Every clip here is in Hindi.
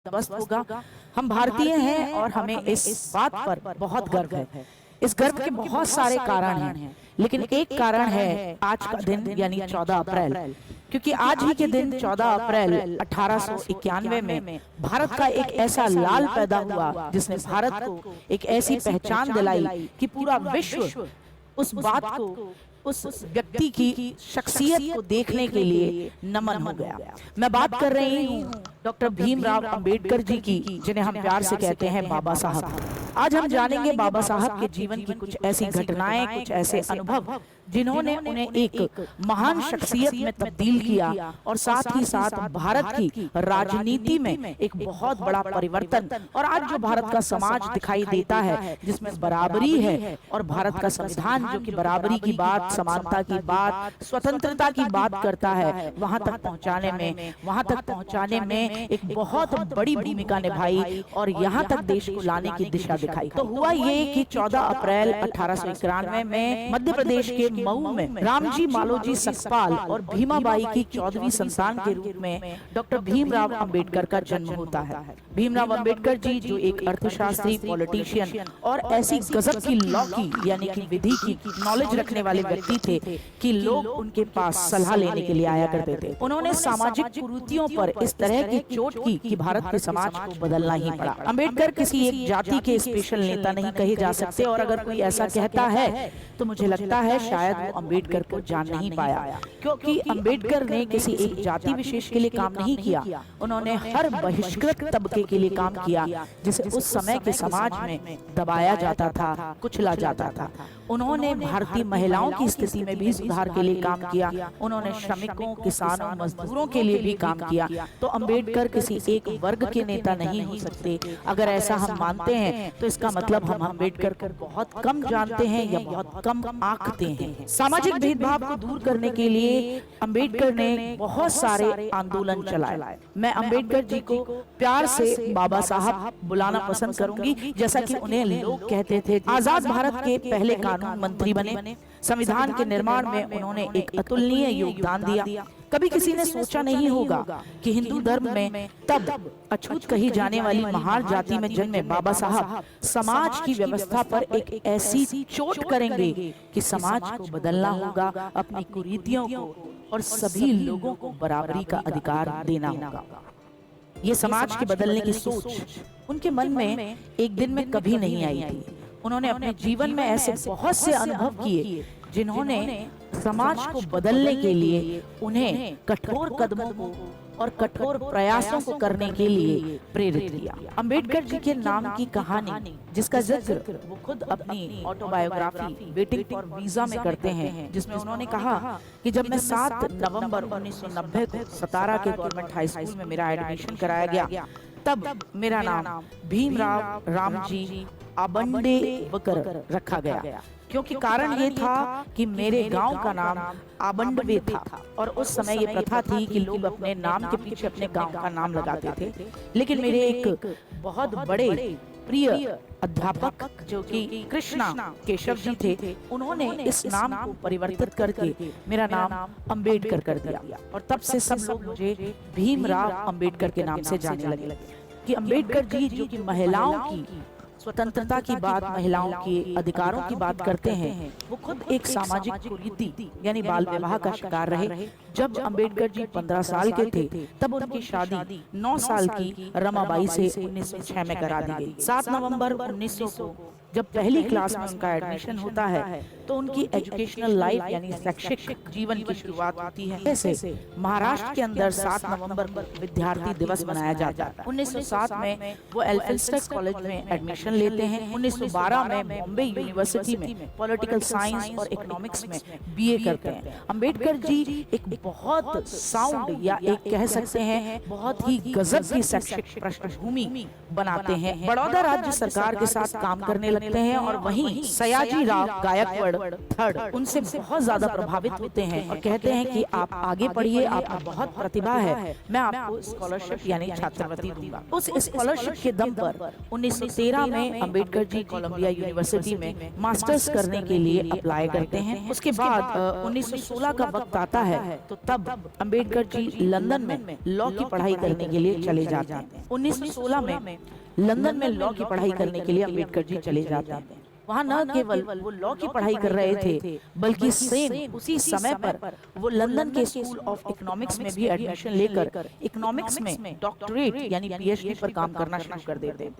बंदोबस्त होगा। हम भारतीय हैं और हमें इस बात पर बहुत गर्व है। इस गर्व के बहुत सारे कारण हैं, लेकिन एक कारण है आज का दिन यानी 14 अप्रैल, क्योंकि आज ही के दिन 14 अप्रैल 1891 में भारत का एक ऐसा लाल पैदा हुआ जिसने भारत को एक ऐसी पहचान दिलाई कि पूरा विश्व उस बात को, उस व्यक्ति की शख्सियत को देखने के लिए नमन हो गया। मैं बात कर रही हूँ डॉक्टर भीमराव अंबेडकर जी की, जिन्हें हम प्यार से कहते हैं बाबा साहब। आज हम जानेंगे बाबा साहब के जीवन की कुछ ऐसी घटनाएं, कुछ ऐसे अनुभव जिन्होंने उन्हें एक महान शख्सियत में तब्दील किया और साथ ही साथ भारत की राजनीति में एक बहुत बड़ा परिवर्तन, और आज जो भारत का समाज दिखाई देता है जिसमें बराबरी है और भारत का संविधान जो कि बराबरी की बात, समानता की बात, स्वतंत्रता की बात करता है, वहां तक पहुंचाने में एक बहुत बड़ी भूमिका निभाई और यहाँ तक देश को लाने की दिशा दिखाई। तो हुआ ये कि 14 अप्रैल 1891 में मध्य प्रदेश के मऊ में रामजी मालोजी सकपाल और भीमाबाई की 14वीं संतान के रूप में डॉक्टर भीमराव अंबेडकर का जन्म होता है। भीमराव अंबेडकर जी जो एक अर्थशास्त्री, पॉलिटिशियन और ऐसी गजब की लॉ की यानी कि विधि की नॉलेज रखने वाले व्यक्ति थे कि लोग उनके पास सलाह लेने के लिए आया करते थे। उन्होंने सामाजिक कुरीतियों पर इस तरह की चोट की कि भारत के समाज को बदलना ही पड़ा। अंबेडकर किसी एक जाति के स्पेशल नेता नहीं कहे जा सकते, और अगर कोई ऐसा कहता है तो मुझे लगता है शायद वो अंबेडकर को जान नहीं पाया, क्योंकि अंबेडकर ने किसी एक जाति विशेष के लिए काम नहीं किया। उन्होंने हर बहिष्कृत तबके के लिए काम किया जिसे उस समय के समाज में दबाया जाता था, कुचला जाता था। उन्होंने भारतीय महिलाओं की स्थिति में भी सुधार के लिए काम किया। उन्होंने श्रमिकों, किसानों, मजदूरों के लिए भी काम किया। तो अंबेडकर किसी एक वर्ग के नेता नहीं हो सकते। अगर ऐसा हम मानते हैं तो इसका मतलब हम अंबेडकर को बहुत कम जानते हैं या बहुत कम आंकते हैं। सामाजिक भेदभाव को दूर करने के लिए अंबेडकर ने बहुत सारे आंदोलन चलाए। मैं अंबेडकर जी को प्यार से बाबा साहब बुलाना पसंद करूंगी, जैसा कि उन्हें लोग कहते थे। आजाद भारत के पहले कानून मंत्री बने। संविधान के निर्माण में उन्होंने एक अतुलनीय योगदान दिया। कभी किसी ने सोचा नहीं होगा कि हिंदू धर्म में तब अछूत कही जाने वाली महार जाति में जन्मे बाबा साहब समाज की व्यवस्था पर एक ऐसी चोट करेंगे कि समाज को बदलना होगा, अपनी कुरीतियों को और सभी लोगों को बराबरी का अधिकार देना होगा। ये समाज के बदलने की सोच उनके मन में एक दिन में कभी नहीं आई थी। उन्होंने अपने जीवन में ऐसे बहुत से अनुभव किए जिन्होंने समाज को बदलने के लिए उन्हें कठोर कदमों को और कठोर प्रयासों को करने के लिए प्रेरित किया। अंबेडकर जी के नाम की कहानी, जिसका जिक्र वो खुद अपनी ऑटोबायोग्राफी वेटिंग फॉर वीजा में करते हैं, जिसमें उन्होंने कहा कि जब मैं 7 नवंबर 1990 को सतारा के गवर्नमेंट हाई स्कूल में मेरा एडमिशन कराया गया, तब मेरा नाम भीमराव रामजी आबंडेवकर रखा गया, क्योंकि कारण ये था कि मेरे गांव का नाम आबंडवे था। और उस समय ये प्रथा थी कि लोग अपने नाम के पीछे अपने गांव का नाम लगाते थे। लेकिन मेरे एक बहुत बड़े प्रिय अध्यापक जो कि कृष्णा केशव जी थे, उन्होंने इस नाम को परिवर्तित करके मेरा नाम अंबेडकर कर दिया, और तब से सब लोग मुझे भीमराव अंबेडकर के नाम से जाने लगे। कि अंबेडकर जी जो कि महिलाओं की स्वतंत्रता की बात, महिलाओं के अधिकारों की बात करते हैं, वो खुद एक सामाजिक कुरीति यानी बाल विवाह का शिकार रहे। जब अंबेडकर जी 15 साल के थे तब उनकी शादी 9 साल की रमाबाई से 1906 में करा दी गई। 7 नवंबर 1900 को जब पहली क्लास में उनका एडमिशन होता है तो उनकी एजुकेशनल लाइफ यानी शैक्षिक जीवन की शुरुआत होती है। जैसे महाराष्ट्र के अंदर 7 नवंबर को विद्यार्थी दिवस मनाया जाता है। 1907 में वो एल्फिंस्टन कॉलेज में एडमिशन लेते हैं। 1912 में बॉम्बे यूनिवर्सिटी में पॉलिटिकल साइंस और इकोनॉमिक्स में बीए करते हैं। अंबेडकर जी एक बहुत साउंड या एक कह सकते हैं बहुत ही गजब की शैक्षिक पृष्ठभूमि बनाते हैं। बड़ौदा राज्य सरकार के साथ काम करने लगे लगते हैं और वहीं सयाजी राव गायकवाड़ थर्ड उनसे बहुत ज्यादा प्रभावित होते हैं और कहते हैं कि आप आगे पढ़िए, आप बहुत प्रतिभा है, मैं आपको स्कॉलरशिप यानी छात्रवृत्ति दूंगा। उस स्कॉलरशिप के दम पर 1913 में अंबेडकर जी कोलंबिया यूनिवर्सिटी में मास्टर्स करने के लिए अप्लाई करते हैं। उसके बाद 1916 का वक्त आता है तो तब अंबेडकर जी लंदन में लॉ की पढ़ाई करने के लिए चले जाते हैं। 1916 में लंदन में लॉ की पढ़ाई करने के लिए अंबेडकर जी चले जाते हैं। वहाँ न केवल वो लॉ की पढ़ाई कर रहे थे बल्कि सेम उसी समय पर वो लंदन के स्कूल ऑफ इकोनॉमिक्स में भी एडमिशन लेकर इकोनॉमिक्स में डॉक्टरेट यानी पीएचडी पर काम करना शुरू कर देते हैं।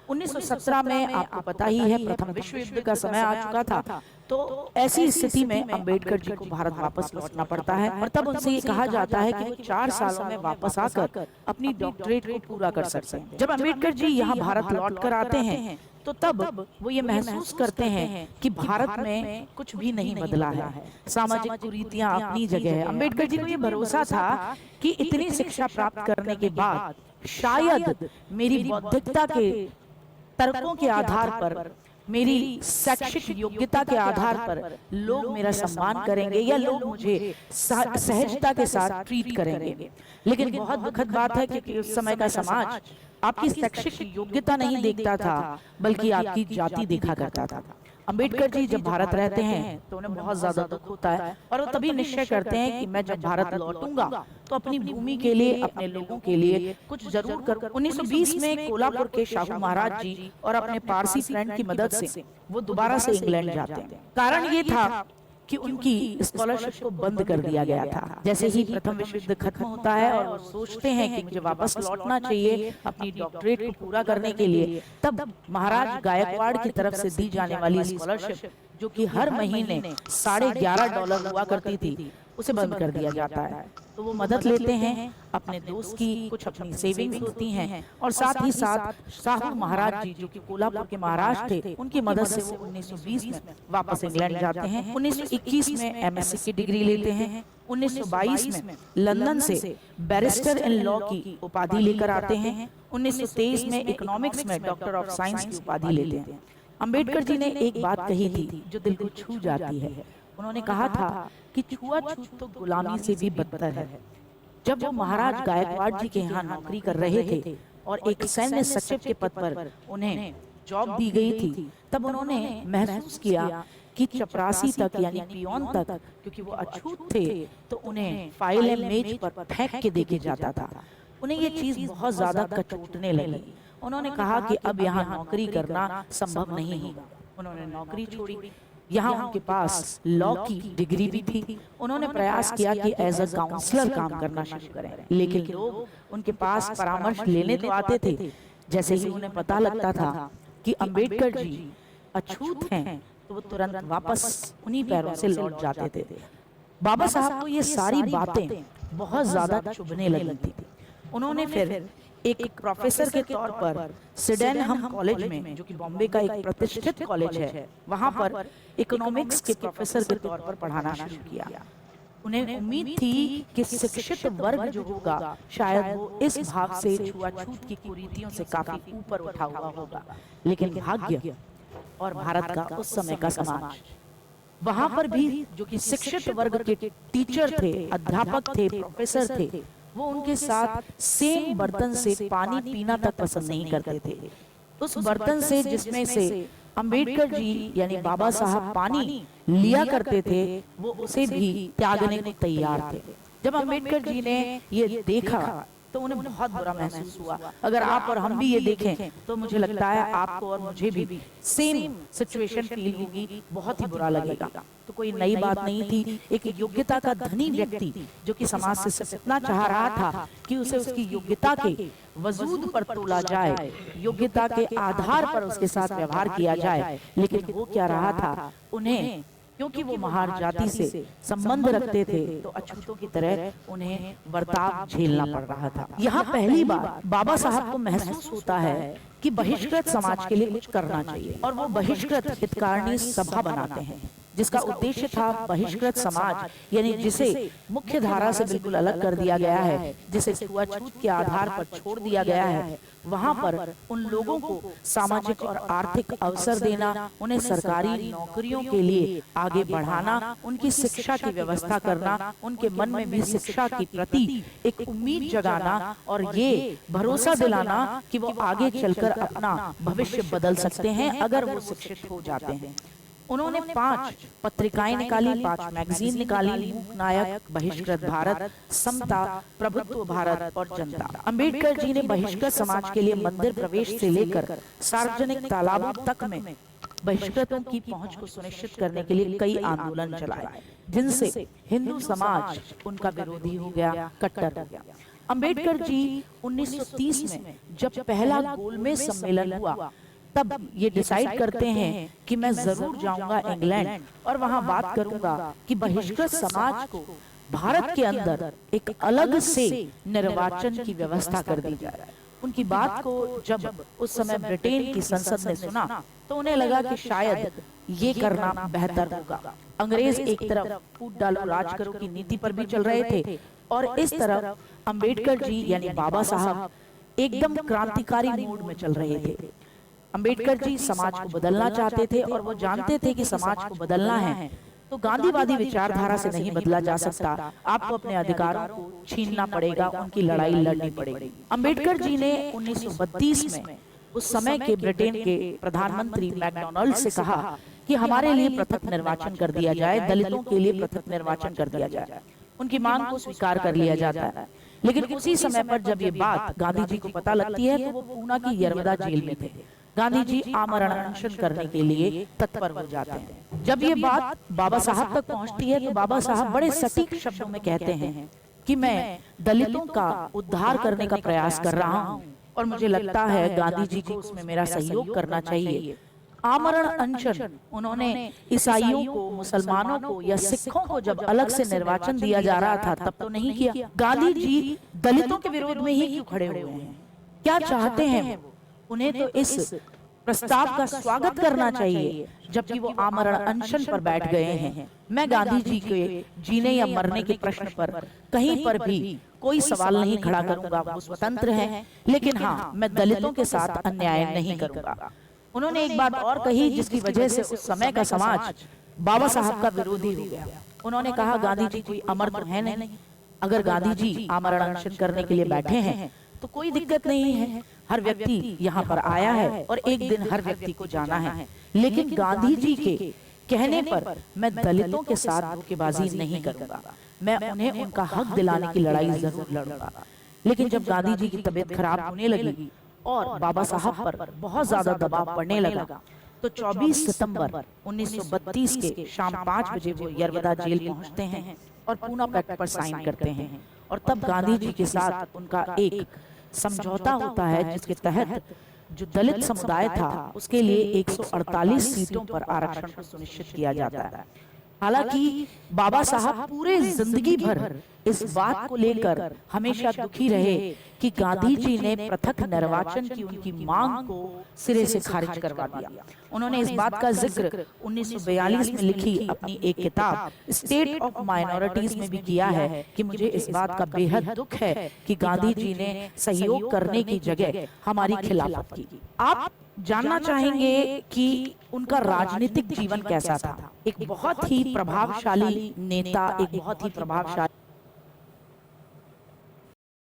1917 में आपको पता ही है प्रथम विश्व युद्ध का समय आ चुका था, तो ऐसी स्थिति में अंबेडकर जी को भारत वापस लौटना पड़ता है और तब उनसे ये कहा जाता है कि वो 4 सालों में वापस आकर अपनी डॉक्टरेट को पूरा कर सकते हैं। जब अंबेडकर जी यहाँ भारत लौट कर आते हैं तो तब वो ये महसूस करते हैं कि भारत में कुछ भी नहीं बदला है, सामाजिक कुरीतियां अपनी जगह है। अंबेडकर जी को ये भरोसा था कि इतनी शिक्षा प्राप्त करने के बाद शायद मेरी बौद्धिकता के तर्कों के आधार पर, मेरी शैक्षिक योग्यता के आधार पर लोग मेरा सम्मान करेंगे या लोग मुझे सहजता के साथ ट्रीट करेंगे। लेकिन बहुत दुखद बात है कि उस समय का समाज आपकी शैक्षिक योग्यता नहीं देखता था बल्कि आपकी जाति देखा करता था। अंबेडकर जी जब भारत रहते हैं तो उन्हें बहुत ज्यादा दुख होता है और वो तभी निश्चय करते हैं कि मैं जब भारत लौटूंगा तो अपनी भूमि के लिए, अपने लोगों के लिए कुछ जरूर कर। 1920 में कोल्हापुर के शाहू महाराज जी और अपने पारसी फ्रेंड की मदद से वो दोबारा से इंग्लैंड जाते हैं। कारण ये था कि उनकी स्कॉलरशिप को बंद कर दिया गया था। जैसे ही प्रथम विश्व युद्ध खत्म होता है और वो सोचते हैं कि मुझे वापस लौटना चाहिए अपनी डॉक्टरेट को पूरा करने के लिए, तब महाराज गायकवाड़ की तरफ से दी जाने वाली स्कॉलरशिप जो कि हर महीने $11.5 हुआ करती थी उसे बंद कर दिया जाता है। तो वो मदद लेते हैं अपने दोस्त की, कुछ अपनी सेविंग्स होती हैं और साथ ही साथ शाहू महाराज जी जो कि कोल्हापुर के महाराज थे उनकी मदद से वो 1920 में वापस इंग्लैंड जाते हैं। 1921 में एमएससी की डिग्री लेते हैं। 1922 में लंदन से बैरिस्टर इन लॉ की उपाधि लेकर आते हैं। 1923 में इकोनॉमिक्स में डॉक्टर ऑफ साइंस की उपाधि लेते हैं। अंबेडकर जी ने एक बात कही थी जो दिल को छू जाती है। उन्होंने कहा था कि छुआछूत तो गुलामी से भी बदतर है। जब वो महाराज गायकवाड़ जी के यहाँ नौकरी कर रहे थे और एक सैन्य सचिव के पद पर उन्हें जॉब दी गई थी, तब उन्होंने महसूस किया कि चपरासी तक यानी पियोन तक, क्योंकि वो अछूत थे तो उन्हें फाइलें मेज पर फेंक के देके जाता था। उन्हें ये चीज बहुत ज्यादा कचोटने लगी। उन्होंने कहा कि अब यहाँ नौकरी करना संभव नहीं होगा। उन्होंने नौकरी छोड़ी। यहाँ उनके पास लॉ की डिग्री भी थी। उन्होंने प्रयास किया कि एज अ काउंसलर काम करना शुरू करें, लेकिन लोग उनके पास परामर्श लेने तो आते थे। जैसे ही उन्हें पता लगता था कि अंबेडकर जी अछूत हैं तो वो तुरंत वापस उन्हीं पैरों से लौट जाते थे। बाबा साहब को ये सारी बातें बहुत ज्यादा चुभने लगी थी। उन्होंने फिर एक प्रोफेसर के तौर पर सिडेनहम कॉलेज में, जो कि बॉम्बे का एक प्रतिष्ठित कॉलेज है, वहां पर इकोनॉमिक्स के प्रोफेसर के तौर पर पढ़ाना शुरू किया। उन्हें उम्मीद थी कि शिक्षित वर्ग जो होगा शायद वो इस भाव से छुआछूत की कुरीतियों से काफी ऊपर उठा हुआ होगा। लेकिन भाग्य और भारत का उस समय का समाज, वहां पर भी जो कि शिक्षित वर्ग के टीचर थे, अध्यापक थे, प्रोफेसर थे, वो उनके साथ सेम बर्तन से पानी पीना तक पसंद नहीं करते थे। उस बर्तन से जिसमें से अंबेडकर जी यानी बाबा साहब पानी लिया करते थे, वो उसे भी त्यागने को तैयार थे। जब अंबेडकर जी ने ये देखा तो उन्हें बहुत बुरा महसूस हुआ। अगर आप और हम भी ये देखें तो मुझे लगता है आपको और मुझे भी सेम सिचुएशन फील होगी, बहुत ही बुरा लगेगा। तो कोई नई बात नहीं थी। एक योग्यता का धनी व्यक्ति जो कि समाज से सिर्फ इतना चाह रहा था कि उसे उसकी योग्यता के वजूद पर तोला जाए, योग्यता के आधार पर उसके साथ व्यवहार किया जाए, लेकिन वो क्या रहा था, उन्हें क्योंकि वो महार जाति से संबंध रखते थे तो अछूतों की तरह उन्हें बर्ताव झेलना पड़ रहा था। यहाँ पहली बार बाबा साहब को महसूस होता है कि बहिष्कृत समाज के लिए कुछ करना चाहिए और वो बहिष्कृत हितकारिणी सभा बनाते हैं। जिसका उद्देश्य था बहिष्कृत समाज, यानी जिसे मुख्य धारा से बिल्कुल अलग कर दिया गया है, जिसे छुआछूत के आधार पर छोड़ दिया गया है, वहां पर उन लोगों को सामाजिक और आर्थिक अवसर देना, उन्हें सरकारी नौकरियों के लिए आगे बढ़ाना, उनकी शिक्षा की व्यवस्था करना, उनके मन में भी शिक्षा के प्रति एक उम्मीद जगाना और ये भरोसा दिलाना कि वो आगे चलकर अपना भविष्य बदल सकते हैं अगर वो शिक्षित हो जाते हैं। उन्होंने 5 पत्रिकाएं निकाली, 5 मैगजीन निकाली, मूक नायक, बहिष्कृत भारत, समता, प्रभुत्व भारत और जनता। अंबेडकर जी ने बहिष्कृत समाज के लिए मंदिर प्रवेश से लेकर सार्वजनिक तालाबों तक में बहिष्कृतों की पहुंच को सुनिश्चित करने के लिए कई आंदोलन चलाए, जिनसे हिंदू समाज उनका विरोधी हो गया, कट्टर हो गया। अंबेडकर जी 1930 में जब पहला गोलमेज सम्मेलन हुआ, तब ये डिसाइड करते हैं कि मैं जरूर जाऊंगा इंग्लैंड और वहां बात करूंगा कि बहिष्कृत समाज को भारत के अंदर एक अलग से निर्वाचन की व्यवस्था कर दी जाए। उनकी बात को जब उस समय ब्रिटेन की संसद ने सुना तो उन्हें लगा कि शायद ये करना बेहतर होगा। अंग्रेज एक तरफ फूट डालो राज करो की नीति पर भी चल रहे थे और इस तरफ अंबेडकर जी यानी बाबा साहब एकदम क्रांतिकारी मूड में चल रहे थे। अंबेडकर जी समाज को बदलना चाहते थे और वो जानते थे कि समाज को बदलना है तो गांधीवादी विचारधारा से नहीं बदला जा सकता, आपको अपने अधिकारों को छीनना पड़ेगा, उनकी लड़ाई लड़नी पड़ेगी। अंबेडकर जी ने 1932 में उस समय के ब्रिटेन के प्रधानमंत्री मैकडॉनल्ड से कहा कि हमारे लिए पृथक निर्वाचन कर दिया जाए, दलितों के लिए पृथक निर्वाचन कर दिया जाए। उनकी मांग को स्वीकार कर लिया जाता है, लेकिन उसी समय पर जब ये बात गांधी जी को पता लगती है तो वो पूना की यरवदा जेल में थे। गांधी जी आमरण अनशन करने के लिए तत्पर हो जाते हैं। जब ये बात बाबा साहब तक पहुंचती है तो बाबा साहब बड़े सटीक शब्दों में कहते हैं कि मैं दलितों का उद्धार करने का प्रयास कर रहा हूं और मुझे लगता है गांधी जी को उसमें मेरा सहयोग करना चाहिए। आमरण अनशन उन्होंने ईसाइयों को, मुसलमानों को या सिखों को जब अलग से निर्वाचन दिया जा रहा था तब तो नहीं किया। गांधी जी दलितों के विरोध में ही क्यों खड़े हुए हैं? क्या चाहते हैं? उन्हें तो इस प्रस्ताव का स्वागत करना चाहिए जबकि वो आमरण अनशन पर बैठ गए हैं। मैं गांधी जी के जीने या मरने के प्रश्न पर कहीं पर भी कोई सवाल नहीं खड़ा करूंगा, वो स्वतंत्र हैं, लेकिन हाँ मैं दलितों के साथ अन्याय नहीं करूंगा। उन्होंने एक बात और कही जिसकी वजह से उस समय का समाज बाबा साहब का विरोधी हो गया। उन्होंने कहा गांधी जी कोई अमर तो है नहीं, अगर गांधी जी आमरण अनशन करने के लिए बैठे हैं तो कोई दिक्कत नहीं है, हर व्यक्ति यहाँ पर आया है और एक दिन हर व्यक्ति को जाना है, लेकिन गांधी जी के कहने पर मैं दलितों के साथ धोखेबाजी नहीं करूंगा, मैं उन्हें उनका हक दिलाने की लड़ाई जरूर लड़ूंगा। लेकिन जब गांधी जी की तबीयत खराब होने लगी और बाबा साहब पर बहुत ज्यादा दबाव पड़ने लगा तो 24 सितंबर 1932 के शाम 5 बजे वो यरवदा जेल पहुंचते हैं और पूना पैक्ट पर साइन करते हैं और तब गांधी जी के साथ उनका एक समझौता होता है जिसके तहत जो दलित समुदाय था उसके लिए 148 सीटों पर आरक्षण को सुनिश्चित किया जाता है। हालांकि बाबा साहब पूरे जिंदगी भर इस बात को लेकर हमेशा दुखी रहे कि गांधी जी ने पृथक निर्वाचन की उनकी मांग को सिरे से खारिज करवा दिया। उन्होंने इस बात का जिक्र 1942 में लिखी अपनी एक किताब स्टेट ऑफ माइनॉरिटीज में भी किया है कि मुझे इस बात का बेहद दुख है कि गांधी जी ने सहयोग करने की जगह हमारी खिलाफत की। आप जानना चाहेंगे कि उनका राजनीतिक जीवन कैसा था। एक बहुत ही प्रभावशाली नेता, एक बहुत ही प्रभावशाली